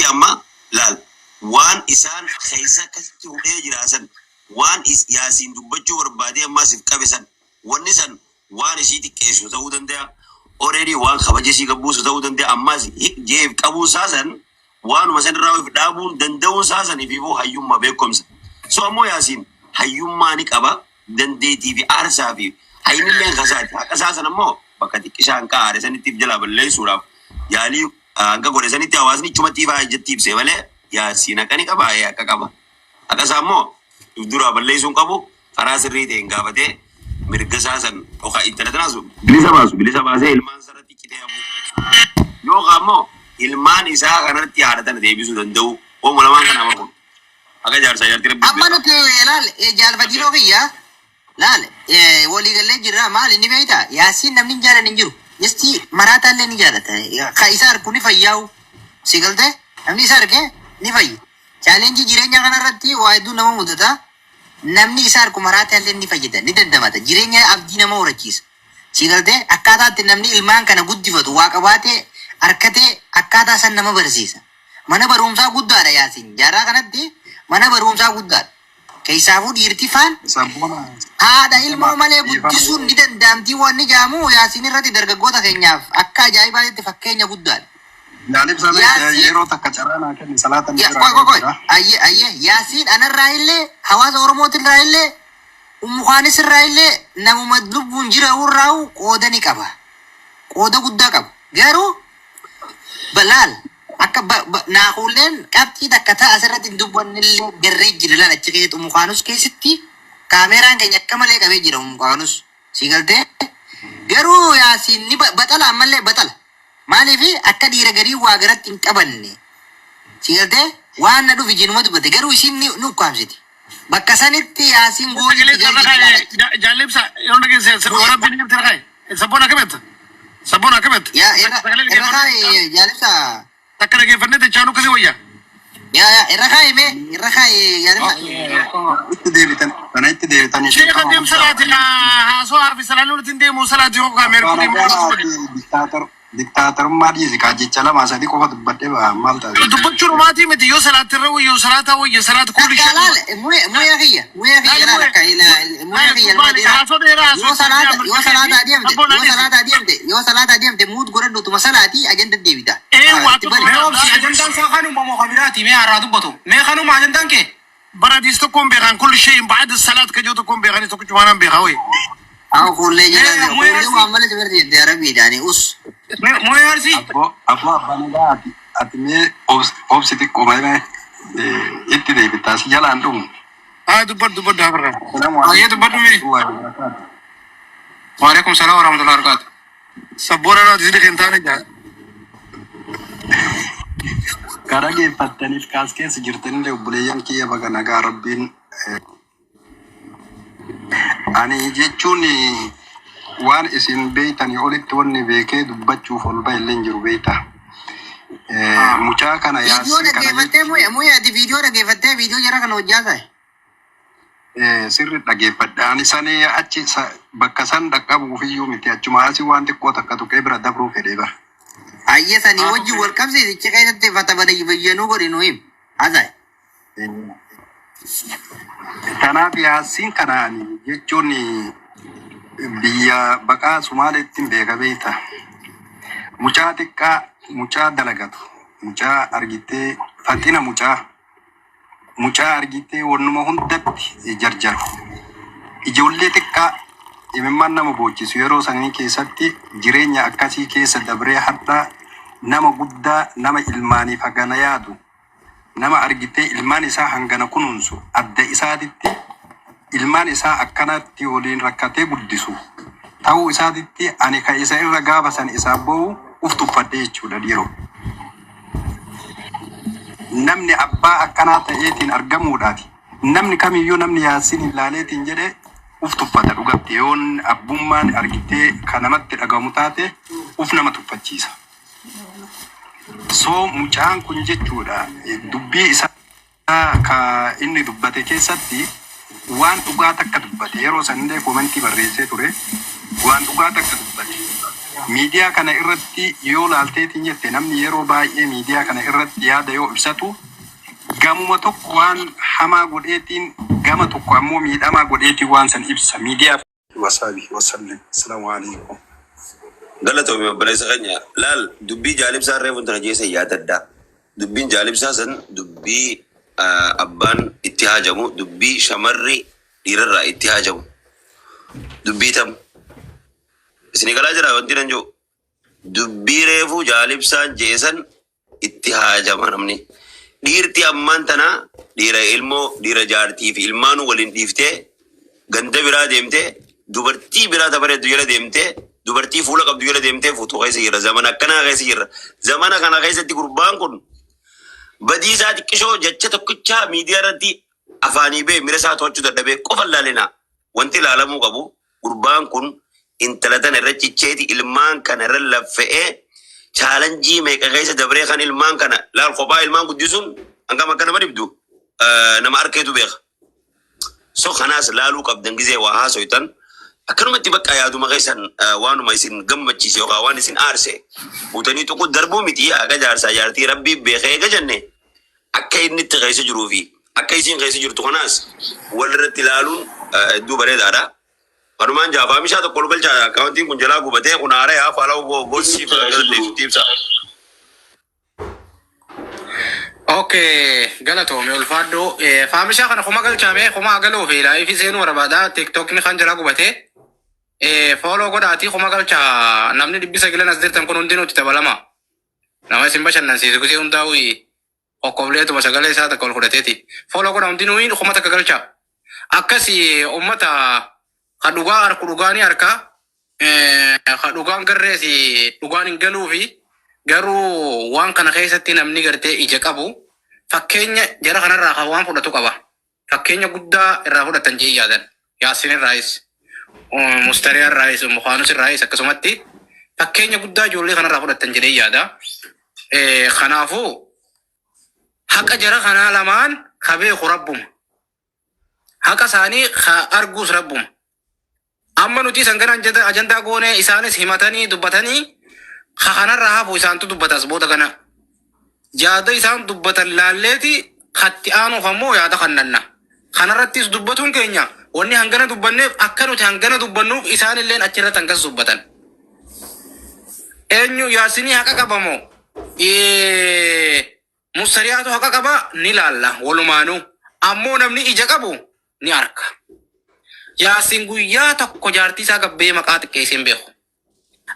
kanatti amma laal waan isaan keessa kasti hudhee jiraasan waan yaasiin dubbachuu barbaadee ammaa siif qabesan wanni san waan isii xiqqeessu ta'uu danda'a. Already waan kabajasii qabuusu ta'uu danda'a ammas jeef qabuu saasan waanuma san irraa of dhaabuun danda'uun saasaniif immoo hayyummaa beekumsa. So ammoo yaasiin hayyummaa ni qaba dandeettii fi aarsaa fi hayyinillee kasaati. Akka saasan ammoo bakka xiqqishaan kaa'aare sanittiif jalaa balleessuudhaaf yaalii akka godhe sanitti hawaasni chumatti fa'aa ijatti ibsee malee yaasiin akka ni qaba akka qaba. Akka isaa immoo dura balleessuun qabu karaa sirrii ta'een gaafatee mirga saasan yookaan intarneetinaasu bilisa baasee ilmaan sarratti qitee hafu yookaan immoo ilmaan isaa kanatti haadhatan deebisuu danda'u oomu lamaan kana margu akka jaarsaa jaartii rabbi. Amma nuti laal jaalfadii loo kiyyaa laal waliigallee jirra maal inni beektaa yaasiin namni jaallan hin jiru jesti maraataallee ni jaallata ka isa harku ni fayyaa'u si galtee namni isa argee ni fayyu chaalenjii jireenya kanarratti waa hedduu nama mudata. Namni isa harku maraataallee ni fayyada ni dandamata jireenya abdii nama horachiisa si galtee akkaataatti namni ilmaan kana guddifatu waa qabaatee harkatee akkaataa san nama barsiisa. Mana barumsaa guddaadha yaasiin jaaraa kanatti mana barumsaa guddaadha. Keessaafuu dhiirti faan haadha ilmoo malee guddisuun ni danda'amtii waan ni jaamu yaasiin irratti dargaggoota keenyaaf akka ajaa'ibaatti fakkeenya guddaadha. Yeroo takka carraa kenni salaatan ayye yaasiin anarraa illee hawaasa oromootirraa illee umukaanis irraa illee namuma lubbuun jira urraa'u qooda ni qaba qooda guddaa qaba garuu balaal akka naakulleen qabxii takka ta'a asirratti hin dubbannillee garree jira laal achi keessatti umukaanus keessatti kaameeraan keenya akka malee qabee jira umukaanus si galtee garuu yaasiin ni baxala ammallee baxala. Maaliifi akka dhiira garii waa garatti hin qabanne si galtee waan na dhufi jinuma dubbate garuu isiin ni ukkaamsiti bakka sanitti yaasiin goolii jaalibsa yeroo dhageesse waraabbiin jirti rakaaye sabboon akkametta irra kaaye jaalibsa takka dhageeffannee tachaanuu akkasii wayyaa irra kaaye jaalibsa itti deebitan sheeka deem salaati haasoo harfi salaanuu nuti hin deemu salaati yoo kaameeru diktaatarummaa dhiisi jecha lama sadii qofa dubbadhee maal ta'a? Dubbachuun maatii miti yoo salaatirra wayyo salaata wayyo salaata kuuli shakka. Muya kiyya yoo salaata adeemte muut godhadhutuma salaatii ajanda deebita. Ajandaan isaa kanuma moo kabiraati mee har'aa dubbatu mee kanuma ajandaan kee? Baradis tokkoon beekan kulli shayin ba'ada salaat kajoo tokkoon beekanii tokko cumaanaan beekaa wayi. Aku kulle jira kulle muamala seperti itu Arabi dani us. Mau ya sih? Apa nih ati me obsiti komai itu deh kita sih jalan dong. Dubar dah berapa? Iya dubar dulu. Waalaikumsalam warahmatullahi wabarakatuh. Sabora di sini kentang aja. Karena pataniif kaskee sejirtanii obboleeyyan kiyya baga nagaa rabbiin ani jechuun waan isin beeytanii olitti wanni beekee dubbachuuf ol baay'illee jiru beeyta. Mucaa kana yaasi kana dhaggeeffattee muya ati viidiyoo dhaggeeffattee viidiyoo jara kana hojjaataa? Sirri dhaggeeffadha. Ani sanii achi bakka san dhaqqabuuf iyyuu miti achuma asii waan xiqqoo takka tuqee bira dabruu fedhee bara. Ayya sani wajji wal qabsiisichi keessatti fata bayyanuu godhinu him haasa'e. Kanaaf yaasiin kanaan jechuun biyya baqaa Sumaaleetti beeka beekta. Mucaa xiqqaa mucaa dalagatu mucaa argitee faxina mucaa argitee wannuma hundatti jarjaru. Ijoollee xiqqaa imimmaan nama boochisu yeroo sanii keessatti jireenya akkasii keessa dabree hadhaa nama guddaa nama ilmaaniif hagana yaadu nama argitee ilmaan isaa hangana kunuunsu adda isaatitti ilmaan isaa akkanatti waliin rakkatee guddisu ta'uu isaatitti ani ka isa irra gaafa san isaa boo'u uf tuffadhee jechuudha dhiiroo. Namni abbaa akkanaa ta'eetiin argamuudhaati. Namni kamiyyuu namni yaasiin ilaaleetiin jedhee uf tuffata dhugatti yoon abbummaan argitee kan namatti dhagamu taate uf nama tuffachiisa. So mucaan kun jechuudha dubbii isaa ka inni dubbate keessatti waan dhugaa takka dubbate yeroo sanillee komentii barreessee ture waan dhugaa takka dubbate Miidiyaa kana irratti yoo laalteetiin jette namni yeroo baay'ee miidiyaa kana irratti yaada yoo ibsatu gamuma tokko waan hamaa godheetiin gama tokko ammoo miidhamaa godheetiin waan san ibsa miidiyaa. Wasaabi wasallim. Assalaamu alaikum. Galatoomii obboleessa keenya laal dubbii jaalibsaa reefu tana jeessa yaadaddaa. Dubbiin jaalibsaa san dubbii abbaan itti haajamu dubbii shamarri dhiirarraa itti haajamu dubbii tam isinii galaa jira wanti nan jiru dubbii reefu jaalibsaan jeesan itti haajama namni dhiirti ammaan tana dhiira ilmoo dhiira jaartii fi ilmaanu waliin dhiiftee ganda biraa deemtee dubartii biraa tabareeddu jala deemtee dubartii fuula qabdu jala deemtee fuutuu keessa jirra zamana akkanaa keessa jirra zamana kana keessatti gurbaan kun badiisaa xiqqishoo jecha tokkichaa miidiyaa irratti afaanii bee mira isaa to'achuu dadhabee qofa laalina wanti ilaalamuu qabu gurbaan kun intala tana irra cicheeti ilmaan kana irra laffa'ee chaalenjii meeqa keessa dabree kan ilmaan kana laal kophaa ilmaan guddisuun hangam akka nama dhibdu nama arkeetu beeka. So kanaas laaluu qabdan gizee waa haasoytan akkanumatti bakka yaaduma keessan waanuma isin gammachiise yookaan waan isin aarse fuutanii tokko darbuu miti akka jaarsaa jaartii rabbii beekee eega jenne akka inni itti keessa jiruu fi akka isin keessa jirtu kanaas walirratti ilaaluun hedduu bareedaadha. Walumaan jaafaa mishaa tokko lugalchaa akkaawwantiin kun jalaa gubatee kun haara yaa faala goosiif ibsa. Okay, galatoome ulfaadho. Faamishaa kana kuma galchaame kuma agaloo fi laayifii seenuu barbaada. TikTokni kan jalaa gubatee. Follow godhaatii kuma galchaa namni 900 as dirtan kun hundinuu itti dabalama. Nama isin bashannansiisu gisee hundaa'u okkobleetuma sagalee isaa takka ol fudhateeti. Follow godhaa hundinuu kuma takka galchaa. Akkasii ummata hadhugaa harku dhugaanii harka hadhugaan garreesi dhugaan hin galuu fi garuu waan kana keessatti namni gartee ija qabu fakkeenya jara kanarraa waan fudhatu qaba. Fakkeenya guddaa irraa fudhatan jee yaadan. Yaasin irraayis Mustariyaa irraayis Mukaanus irraayis akkasumatti fakkeenya guddaa ijoollee kanarraa fudhatan jedhee yaada. Kanaafuu haqa jara kanaa lamaan kabeeku rabbuma. Haqa isaanii arguus rabbuma. Amma nuti sanganaan ajandaa goone isaanis himatanii dubbatanii kanarraa hafu isaantu dubbatas booda kana. Yaada isaan dubbatan laalleeti hatti aanuuf ammoo yaada kannanna. Kanarrattis dubbatuun keenya wanni hangana dubbanneef akka nuti hangana dubbannuuf isaanilleen achirratti hangas dubbatan. Eenyu yaasinii haqa qabamoo? Mustariyaatu haqa qaba ni laalla walumaanuu. Ammoo namni ija qabu ni arka. Yaasin guyyaa tokko jaartii isaa gabbee maqaa xiqqeessee hin beeku.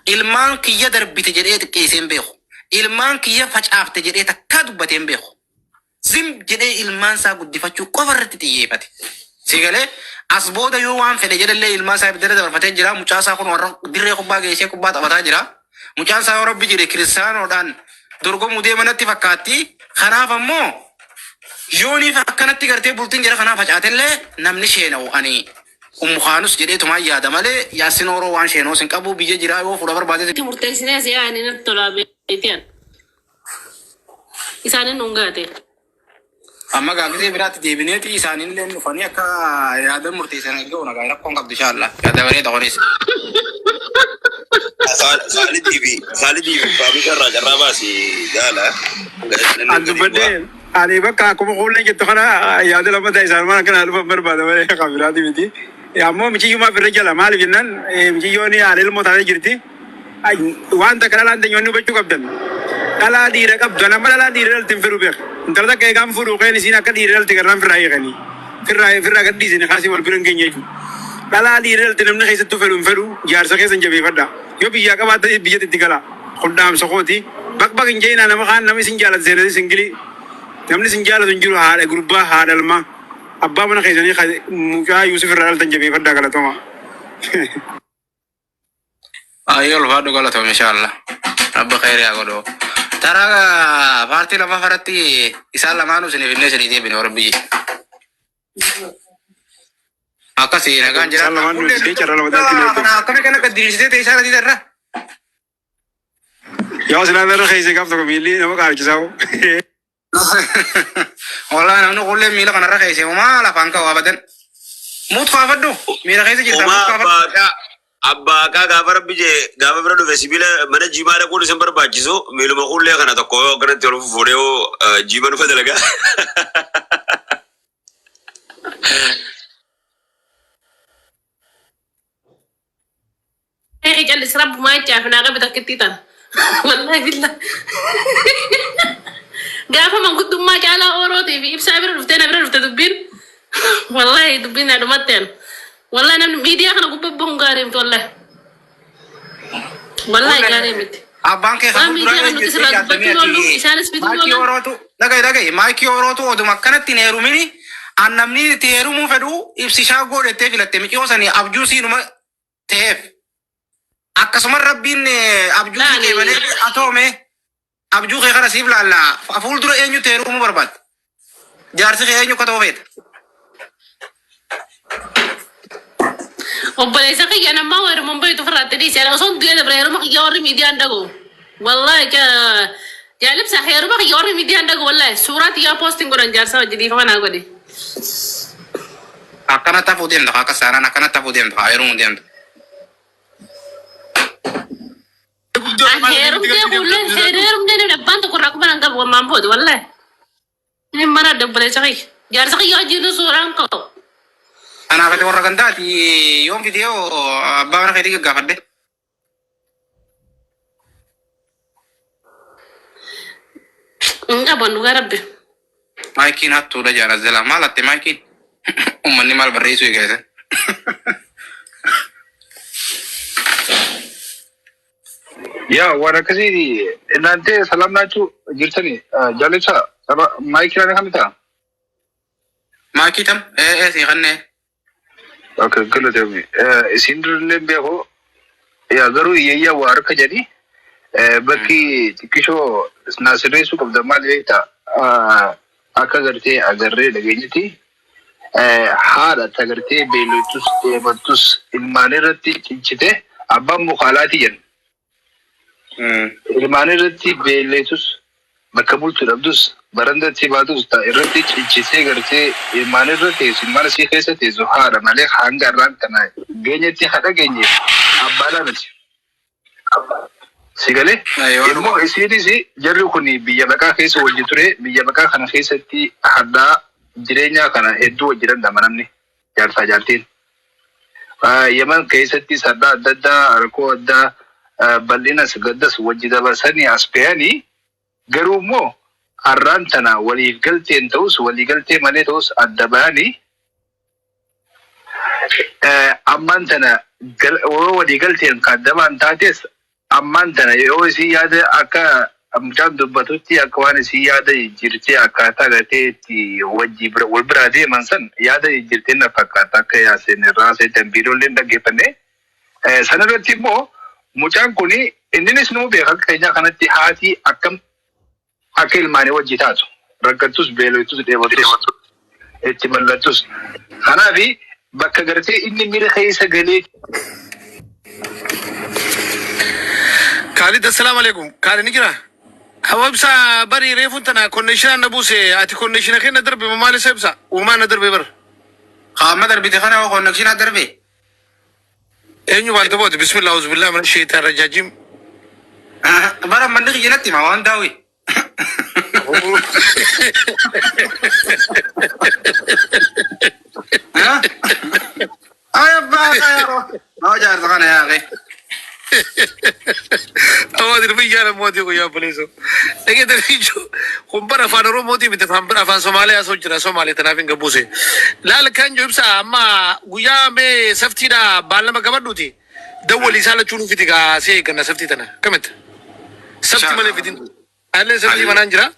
Ilmaan kiyya darbite jedhee xiqqeessee hin beeku. Ilmaan kiyya facaafte jedhee takkaa dubbatee hin beeku. Zim jedhee ilmaan isaa guddifachuu qofa irratti xiyyeeffate. Sigalee as booda yoo waan fedhe jedhallee ilmaan isaa ibidda dabarfatee jira. Mucaa isaa kun warra dirree kubbaa geessee kubbaa taphataa jira. Mucaan isaa rabbi jedhe kiristaanoodhaan dorgomuu deemanatti fakkaatti. Kanaaf ammoo yooniif akkanatti gartee bultiin jira kanaaf facaatellee namni sheena'u ani Mukaanus jedhee tumaa yaada malee yaasin oroo waan sheenoo sin qabu biyya jiraa yoo fuudha barbaade. Murteessinee si yaa'anii natti tolaa beektiyan. Isaanin dhungaate. Amma gaagisee biraatti deebineeti isaanillee dhufanii akka yaada murteessan eeguu nagaa rakkoon qabdu inshaallah. Yaada bareeda kunis. Khaalidii fi Faamishaa irraa carraa baasi gaala. Dubbadee ani bakka akkuma kuullee jettu kana yaada lammataa isaan mana kana dhufa barbaada malee kabiraati miti. Ammoo michiyyummaa birra jala maaliif jennaan michiyyoonni haala ilmoo taatee jirti. Wanta kana laan teenyoonni hubachuu qabdan. Dhalaa dhiira qabdu nama dhalaa dhiira dhalti hin firu beeku. Intala takka eegaan fuudhu qeen isiin akka dhiira dhalti garraan firraa eeganii. Firraa gadhiisanii kaasii wal bira hin geenye jechuudha. Dhalaa dhiira dhalti namni keessattuu fedhu hin fedhu jaarsa keessa hin jabeeffadha. Yoo biyyaa qabaata biyyatti itti gala. Qoddaamsa kooti. Bakbaq hin jeenaa nama kaan namni isin jaalatu seenatis hin gili. Namni isin jaalatu hin jiru haadha gurbaa haadha ilmaa. Abbaa mana keessanii mucaa Yuusuf irraa dhaltan jabeeffadhaa galatoma. Ayyoo ulfaadhu galatoma inshaallah. Rabbi khayrii haa godhu. Taraa paartii lama faratti isaan lamaanuu isiniif illee isinii deebine warra biyyi. Akkasii nagaan jira. Akkami kana gaddiriirsitee ta'e isaan irra. Yoo sinaan irra keessee gaaf tokko miilli nama qaarchisaa. Walaa namni qullee miila kanarra keessee homaa lafaan ka'u abadan. Muut faafadhu miila keessa jirta muut faafadhu. Abba ka gaafa rabbi je gaafa bira dhufe sibiila mana jimaa dhaquun isin barbaachisu miiluma hullee kana tokko yoo kanatti ol fuudhee yoo jiima dhufa dalagaa. جالس رب ما يجي عشان أغبي تكتيتا والله بالله قافة من قد ما جالا أوروتي في إبسا برا دبين والله دبين على متين والله أنا ميديا أنا قبب بهم قارم والله والله قارم Abbaan kee kan maayikii orootu oduma akkanatti hin heerumini annamni itti heerumuu fedhu ibsishaa godhettee filatte miqiyoo sanii abjuu siinuma ta'eef akkasuma rabbiin abjuu kee malee atoome abjuu kee kana siif laalla fuuldura eenyutti heerumuu barbaadde jaarsi kee eenyu akka ta'u feeta. obboleessa kiyya namaa heeruman bayitu firraatti dhiisee osoo du'ee dabre heeruma kiyya warri miidiyaan dhagu wallahi jaalibsa heeruma kiyya warri miidiyaan dhagu wallahi suuraa xiyyaa poostiin godhan jaarsa wajji dhiifama naa godhe. Akkana tafuu deemta akka saaraan akkana tafuu deemta heerumuu deemta. heerumtee kuulee heerumtee dhabbaan tokko irraa kuban hanga bu'ammaan booda wallahi. Inni mara obboleessa kiyya jaarsa kiyya wajjin suuraan ka'u. Anaaf ati warra gandaati yoon fidiyoo abbaa mana keetii gaggaafadhe. Enggak bantu garabbe. Maikin hattuudha jaara zela maal hatte maikin ummanni maal barreessu eegale. Ya warra kasii እናንተ ሰላም ናችሁ jirtani jalisa maikii ana kamita Maikii tam si kanne. Okay galatami isin durleen beeko yaa garuu iyyaa waa harka jedhi bakki xiqqishoo naasireessu qabda maal beekta akka gartee agarree dhageenyatti haadha tagartee beelotus deemattus ilmaan irratti ciccite abbaan mukaalaati jedhu. Ilmaan irratti beelotus bakka bultu dhabdus barandatti baatus irratti ciccitee gartee ilmaan irratti ilmaan asii keessa teessu haadha malee hanga irraan kana geenyetti haadha geenye abbaadhaa miti. Sigale immoo isiinis jarri kun biyya baqaa keessa wajji ture biyya baqaa kana keessatti haddaa jireenyaa kana hedduu wajji dandama namni jaarsaa jaartiin. Yemen keessatti saddaa adda addaa rakkoo addaa bal'inas gaddas wajji dabarsanii as ba'anii garuu immoo har'aan tana waliif galteen ta'us walii galtee malee ta'us adda ba'anii ammaan tana walii galteen kan adda ba'an taates ammaan tana yoo isin yaada akka mucaan dubbatutti akka waan isin yaada jirtee akkaataa gateetti wajji wal biraa deeman san yaada jirtee na fakkaata akka yaaseen irraa seetan biiroolleen dhaggeeffanne sanarratti immoo mucaan kuni inninis nuu beeka keenya kanatti haati akkam akka ilmaanii wajji taatu rakkattus beelotus dheebotus itti bal'attus kanaafi bakka gartee inni miira keessa galee. Khalid assalamu alaikum. Khalid ni kira. Hawabsa bari refun tana connection na buse ati connection kena darbe mamali sebsa uma na darbe bar. Khama darbe te khana connection na darbe. Enyu walta bod bismillah auzu billahi minash shaitanir rajim. Bara mandi jinati ma wan dawi. Ay ba ayaro. No jar khana ya ge. Awadi rubiya modi ko ya police. Lagi darijo kumbara fanoro modi bit fanbara fan Somalia sojra Somalia tanafin gabuse. Lal kan jobsa amma guya me safti da balama gabaduti. Dawali sala chulu fitika se kana safti tana. Kamet. Safti male fitin. Alle safti mananjira.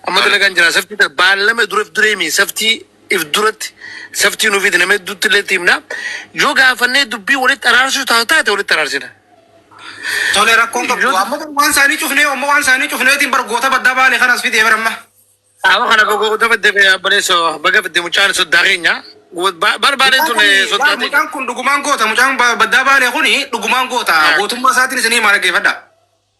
Amma dalagan jira safti da balama duref duremi safti if durat safti no fitina me dutle timna. Yoga fanne dubbi wali tararsu taata wali tararsina. Tole rakkoon qabu amma waan saanii cufnee tin bargoota badda baale kanas fidee baramma. Awa kana gogoota badde baleso baga badde mucaan soddaaqinya barbaaden tun soddaate. Mucaan kun dhugumaan goota mucaan badda baale kuni dhugumaan goota gootummaa isaatiin isinii maal geeffadha.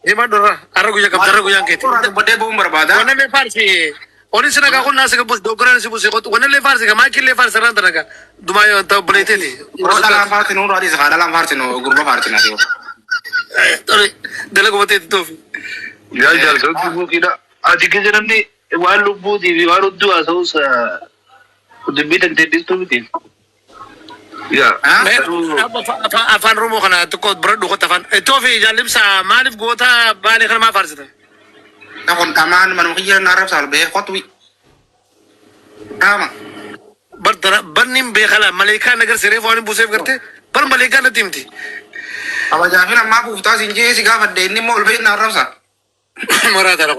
Hima dura arra guyyaa qabda arra guyyaan keeti. Baddee bu'uun barbaada. Wanna me farsi Oni sina ka kunna sa bus dogoran si bus ko wala le farsi ka makil le farsi ran tanaga dumayo ta bulete Ora dalam farsi no radi sa dalam farsi no gurba farsi na dio. dalago mate to Ya jalsa tu kira adik jangan ni walu budi walu dua saus demi dan tedis tu betul. Ya. afan rumo kana to ko brado ko tafan to fi jalib sa malif gota bali kana ma farsi ta Takon taman man khiyar na arab sal be khotwi. Tama. barnim be khala malaika nagar sire fani busef karte par malaika na timti Aba jafina ma ku ta sinje si ga fadde ni mol be na arab sal. marata la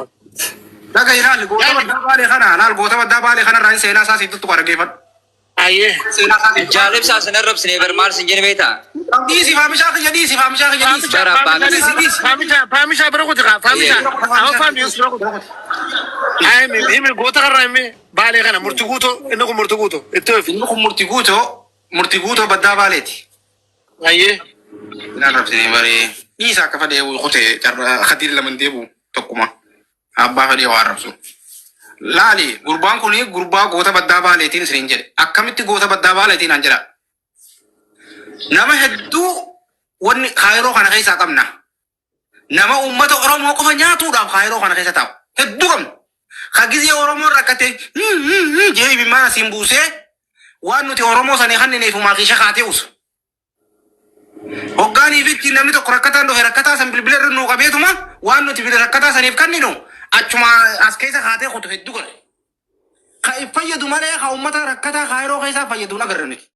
Daga iral gota badda bale khana nal gota badda bale khana ran sena sa situ ko rage fat. aye Sena sa situ. Jalib sa sanarab sineber mar sinjene beta. Di si famisha ka jadi si famisha ka jadi. famisha bro ko ta famisha aw fam yus bro ko ay mi gota karra mi bale kana murtuguto inako murtuguto etofi Inno murtiguto badda baleti. aye Na arab sini bari isa ka fade wo khote tar khadir laman debu tokkuma. Abba fade wa arab su. Lali gurban ko ni gurba gota badda baletin sirinje. Akkamiti gota badda baletin anjara. Nama heddu wani khairo kana kaisa kamna. Nama ummata oromo ko nyatu da khairo kana kaisa taw. Heddu kam. Khagizi oromo rakate je bi mana simbuse wanu ti oromo sani khanne ne fuma kisha khate us. Hoggani fitti namni to rakata ndo rakata san bilbiler no qabetuma wanu ti bil rakata sanif kannino achuma askaisa khate khoto heddu gore. Kai fayyadu male kha ummata rakata khairo kaisa fayyadu na garne.